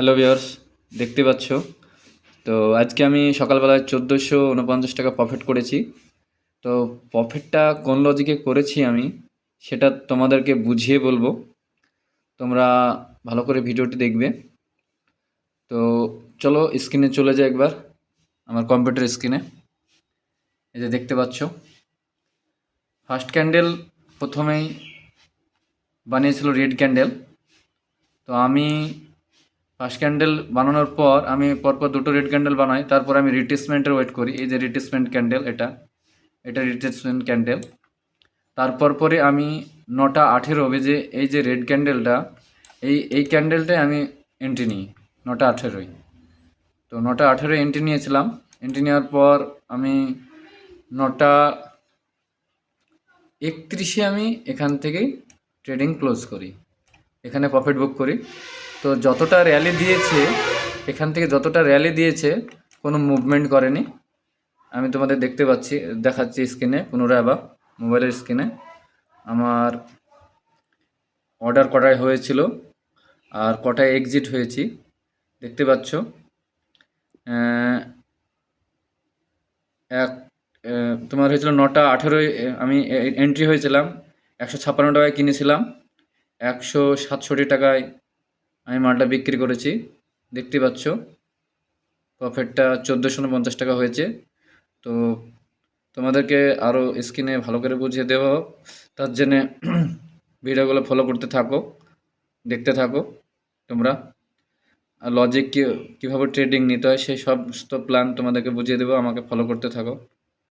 Hello viewers, দেখতে পাচ্ছ তো আজকে আমি সকালবেলায় 1449 টাকা প্রফিট করেছি। তো প্রফিটটা কোন লজিকে করেছি আমি সেটা তোমাদেরকে বুঝিয়ে বলবো। তোমরা ভালো করে ভিডিওটি দেখবে। তো চলো স্ক্রিনে চলে যাই একবার, আমার কম্পিউটার স্ক্রিনে। এই যে দেখতে পাচ্ছ, ফার্স্ট ক্যান্ডেল প্রথমেই বানিয়েছিল রেড ক্যান্ডেল। তো আমি ফার্স্ট ক্যান্ডেল বানানোর পর আমি পরপর দুটো রেড ক্যান্ডেল বানাই, তারপর আমি রিট্রেসমেন্টের ওয়েট করি। এই যে রিট্রেসমেন্ট ক্যান্ডেল, এটা রিট্রেসমেন্ট ক্যান্ডেল। তারপর পরে আমি 9:18 বেজে এই যে রেড ক্যান্ডেলটা, এই ক্যান্ডেলটায় আমি এন্ট্রি নিই 9:18। তো 9:18 এন্ট্রি নিয়েছিলাম। এন্ট্রি নেওয়ার পর আমি 9:31 আমি এখান থেকেই ট্রেডিং ক্লোজ করি, এখানে প্রফিট বুক করি। তো যতটা র্যালি দিয়েছে, এখান থেকে যতটা র্যালি দিয়েছে কোনো মুভমেন্ট করেনি। আমি তোমাদের দেখাচ্ছি স্ক্রিনে পুনরায় আবার মোবাইলের স্ক্রিনে আমার অর্ডার কটায় হয়েছিল আর কটায় এক্সিট হয়েছি দেখতে পাচ্ছ। এক তোমার হয়েছিল 9:18 আমি এন্ট্রি হয়েছিলাম, 156 টাকায় কিনেছিলাম, 167 টাকায় আমি মালটা বিক্রি করেছি। দেখতে পাচ্ছ প্রফিটটা 1450 টাকা হয়েছে। তো তোমাদেরকে আরও স্ক্রিনে ভালো করে বুঝিয়ে দেবো, তার জন্যে ভিডিওগুলো ফলো করতে থাকো, দেখতে থাকো তোমরা। আর লজিক কীভাবে ট্রেডিং নিতে হয় সেই সমস্ত প্ল্যান তোমাদেরকে বুঝিয়ে দেবো, আমাকে ফলো করতে থাকো।